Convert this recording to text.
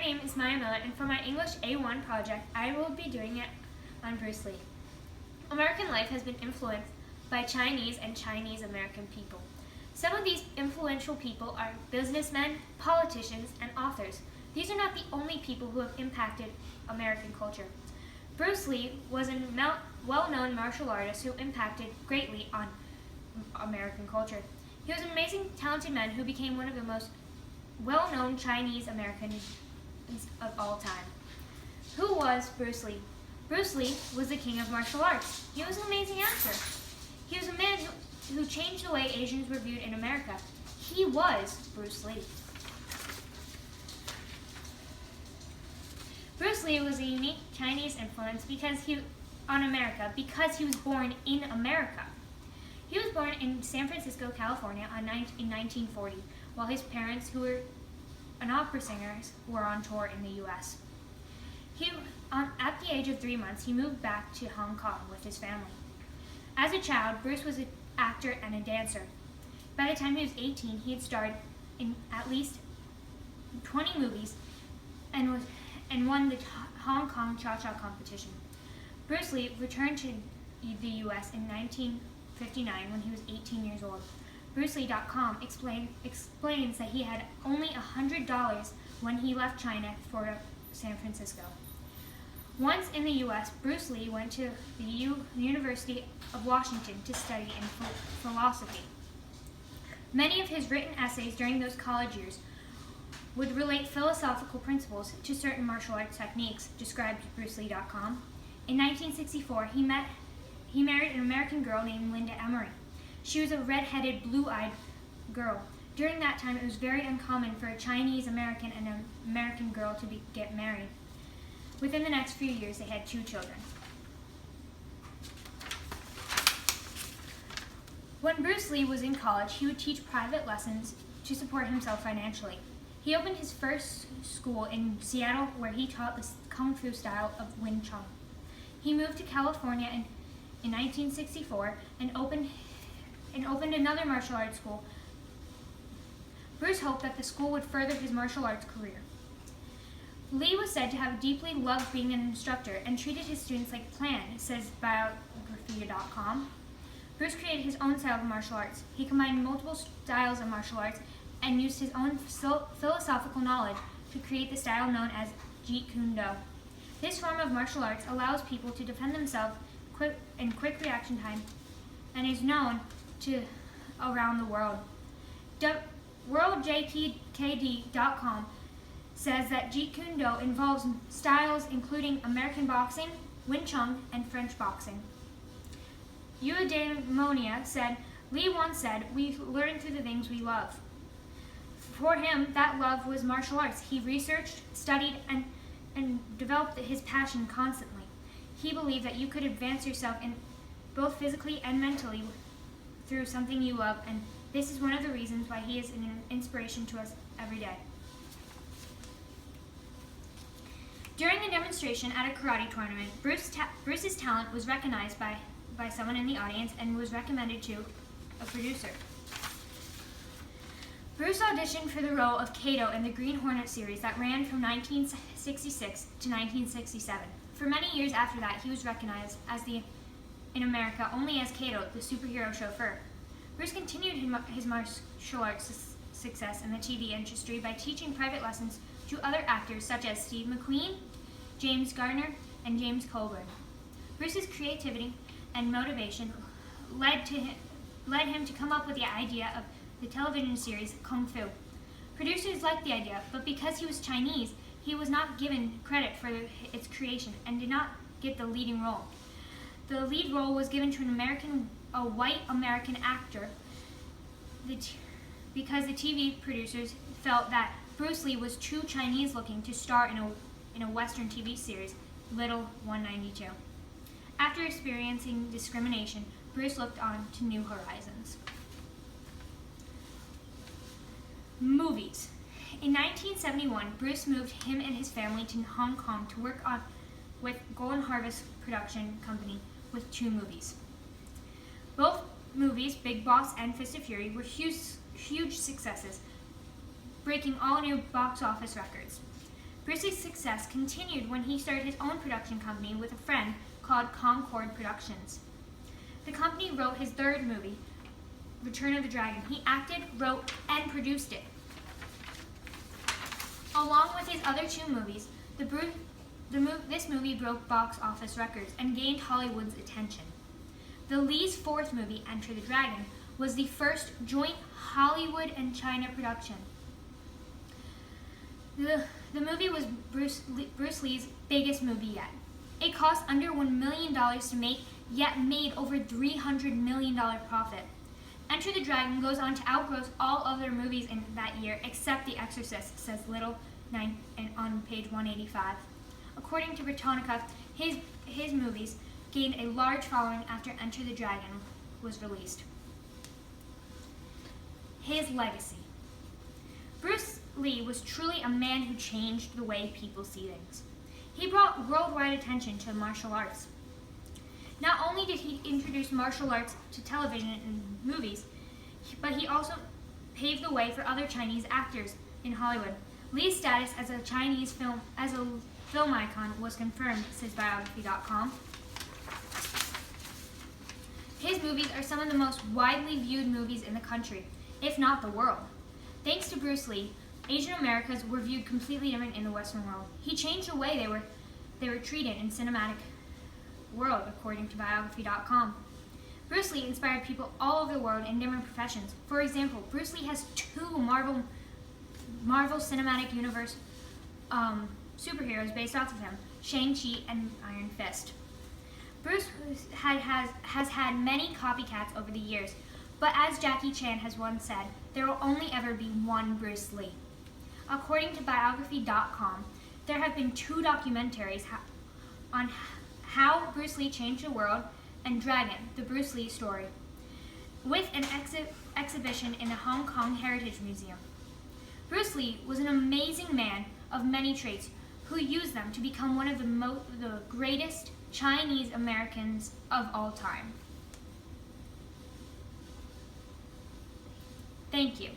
name is Maya Miller, and for my English A1 project, I will be doing it on Bruce Lee. American life has been influenced by Chinese and Chinese American people. Some of these influential people are businessmen, politicians, and authors. These are not the only people who have impacted American culture. Bruce Lee was a well-known martial artist who impacted greatly on American culture. He was an amazing, talented man who became one of the most well-known Chinese Americans of all time. Who was Bruce Lee? Bruce Lee was the king of martial arts. He was an amazing actor. He was a man who changed the way Asians were viewed in America. He was Bruce Lee. Bruce Lee was a unique Chinese influence on America because he was born in America. He was born in San Francisco, California in 1940, while his parents, who were an opera singers, were on tour in the U.S. At the age of 3 months, he moved back to Hong Kong with his family. As a child, Bruce was an actor and a dancer. By the time he was 18, he had starred in at least 20 movies and won the Hong Kong Cha-Cha competition. Bruce Lee returned to the U.S. in 1959 when he was 18 years old. BruceLee.com explains that he had only $100 when he left China for San Francisco. Once in the U.S., Bruce Lee went to the University of Washington to study in philosophy. Many of his written essays during those college years would relate philosophical principles to certain martial arts techniques, described BruceLee.com. In 1964, he married an American girl named Linda Emery. She was a red-headed, blue-eyed girl. During that time, it was very uncommon for a Chinese American and an American girl to get married. Within the next few years, they had 2 children. When Bruce Lee was in college, he would teach private lessons to support himself financially. He opened his first school in Seattle, where he taught the Kung Fu style of Wing Chun. He moved to California in 1964 and opened another martial arts school. Bruce hoped that the school would further his martial arts career. Lee was said to have deeply loved being an instructor and treated his students like a plan, says Biography.com. Bruce created his own style of martial arts. He combined multiple styles of martial arts and used his own philosophical knowledge to create the style known as Jeet Kune Do. This form of martial arts allows people to defend themselves in quick reaction time and is known to around the world. WorldJTKD.com says that Jeet Kune Do involves styles including American boxing, Wing Chun, and French boxing. Eudaimonia said, Lee once said, "We learn through the things we love." For him, that love was martial arts. He researched, studied, and developed his passion constantly. He believed that you could advance yourself in both physically and mentally through something you love, and this is one of the reasons why he is an inspiration to us every day. During a demonstration at a karate tournament, Bruce's talent was recognized by someone in the audience and was recommended to a producer. Bruce auditioned for the role of Kato in the Green Hornet series that ran from 1966 to 1967. For many years after that, he was recognized in America only as Kato, the superhero chauffeur. Bruce continued his martial arts success in the TV industry by teaching private lessons to other actors such as Steve McQueen, James Garner, and James Coburn. Bruce's creativity and motivation led him to come up with the idea of the television series Kung Fu. Producers liked the idea, but because he was Chinese, he was not given credit for its creation and did not get the leading role. The lead role was given to a white American actor because the TV producers felt that Bruce Lee was too Chinese-looking to star in a Western TV series, Little 192. After experiencing discrimination, Bruce looked on to new horizons. Movies. In 1971, Bruce moved him and his family to Hong Kong to work with Golden Harvest Production Company with 2 movies. Both movies, Big Boss and Fist of Fury, were huge successes, breaking all new box office records. Bruce Lee's success continued when he started his own production company with a friend called Concord Productions. The company wrote his third movie, Return of the Dragon. He acted, wrote, and produced it. Along with his other two movies, this movie broke box office records and gained Hollywood's attention. The Lee's fourth movie, Enter the Dragon, was the first joint Hollywood and China production. The movie was Bruce Lee's biggest movie yet. It cost under $1 million to make, yet made over $300 million profit. Enter the Dragon goes on to outgross all other movies in that year except The Exorcist, says Little on page 185. According to Britannica, his movies gained a large following after Enter the Dragon was released. His legacy. Bruce Lee was truly a man who changed the way people see things. He brought worldwide attention to martial arts. Not only did he introduce martial arts to television and movies, but he also paved the way for other Chinese actors in Hollywood. Lee's status as a film icon was confirmed, says Biography.com. His movies are some of the most widely viewed movies in the country, if not the world. Thanks to Bruce Lee, Asian Americans were viewed completely different in the Western world. He changed the way they were treated in cinematic world, according to Biography.com. Bruce Lee inspired people all over the world in different professions. For example, Bruce Lee has two Marvel Cinematic Universe superheroes based off of him, Shang-Chi and Iron Fist. Bruce has had many copycats over the years, but as Jackie Chan has once said, there will only ever be one Bruce Lee. According to Biography.com, there have been two documentaries on how Bruce Lee changed the world and Dragon, the Bruce Lee story, with an exhibition in the Hong Kong Heritage Museum. Bruce Lee was an amazing man of many traits who used them to become one of the greatest Chinese Americans of all time. Thank you.